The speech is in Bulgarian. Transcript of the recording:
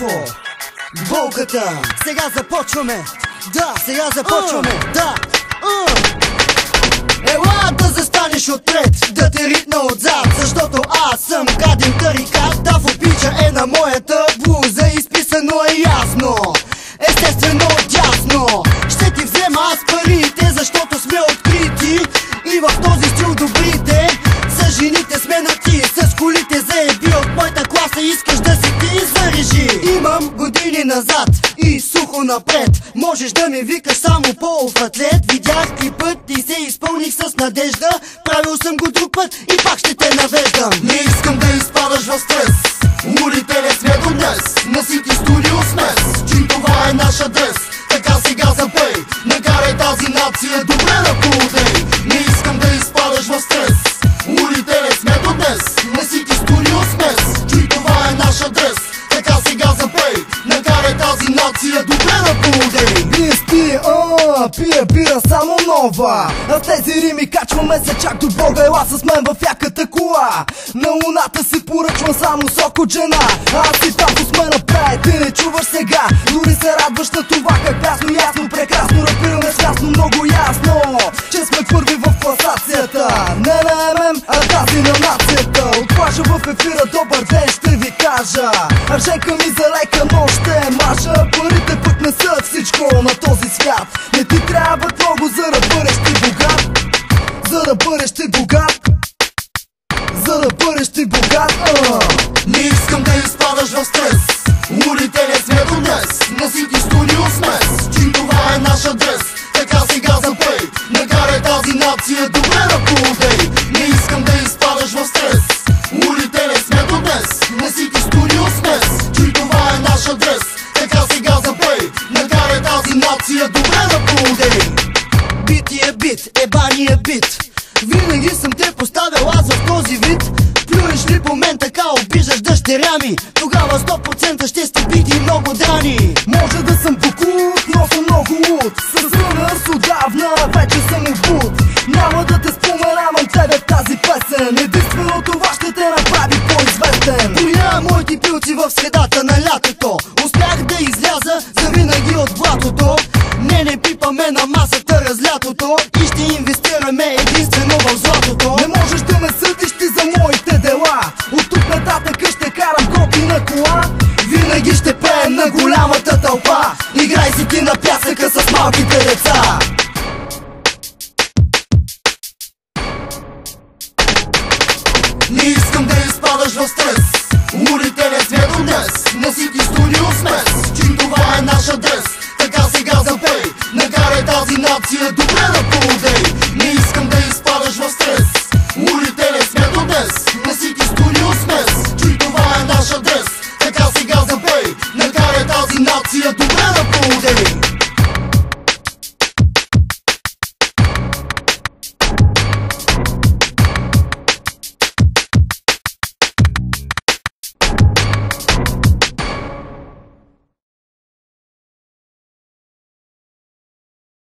Инфо, болката. Сега започваме. Да, сега започваме. Да. Ела да застанеш отпред, да те ритна отзад, защото аз съм гаден тарикат. Да, в обича е на моята блуза, изписано е ясно, естествено дясно. Ще ти взема аз парите, защото сме открити и в този стил добрите. С жените сме на ти, с колите заеби от моята класа. Искаш да си ти зарежи. Имам години назад и сухо напред. Можеш да ми викаш само полуфатлет. Видях клипът и се изпълних с надежда. Правил съм го друг път и пак ще те навеждам. Не искам да изпадаш в стрес. Лудите не сме до днес. На Сити Студио смес, че това е наш адрес. Така сега запей, накарай тази нация добре да поудей. Не искам да изпадаш в стрес. Лудите не сме до днес. На Сити Студио смес, че това е наш адрес. Така сега запей, накарай тази нация добре да поудей. Пия бира само нова. А в тези рими качваме се чак до Бога. Ела с мен в яката кола. На луната си поръчвам само сок от жена. Аз си тафо сме напред, ти не чуваш сега. Дори се радваш на това как ясно, ясно, прекрасно рапираме свясно, много ясно, че сме първи в класацията. Не на ММ, а тази на нацията. От плажа в ефира добър ден ще ви кажа. А женка ми за лека нощ ще маша. Парите пък не са всичко на този свят. Не ти трябва много, за да бъдеш ти богат. За да бъдеш ти богат. За да бъдеш ти богат. Не искам да изпадаш в стрес. Лудите не сме до днес. На Сити Студио смес, че това е наш адрес. Така сега запей, накарай тази нация добре да поудей. Не искам да изпадаш в стрес. Лудите не сме до днес. На Сити Студио смес, че това е наш адрес. Така сега запей, накарай тази нация добре да поудей. Бит е бит, ебани е бит. Винаги съм те поставил аз в този вид. Плюеш ли по мен така обиждаш дъщеря ми, тогава 100% ще сте бити много драни. Може да съм бокут, но съм много луд. С рънърс отдавна вече съм обуд. Няма да те споменавам тебе в тази песен. Единствено това ще те направи по-известен. Поля моите пилци в средата на лятото. Успях да изляза завинаги от блатото. Не пипаме на масата разлятото и ще инвестираме единствено в златото. Не можеш да ме съдиш ти за моите дела. От тук нататък ще карам готина кола. Винаги ще пеем на голямата тълпа. Играй си ти на пясъка с малките деца. Не искам да изпадаш в стрес. Лудите не сме до днес. На Сити Студио смес, че това е наш адрес. Така сега запей, накарай тази нация добре да поудей. Не искам да изпадаш в стрес.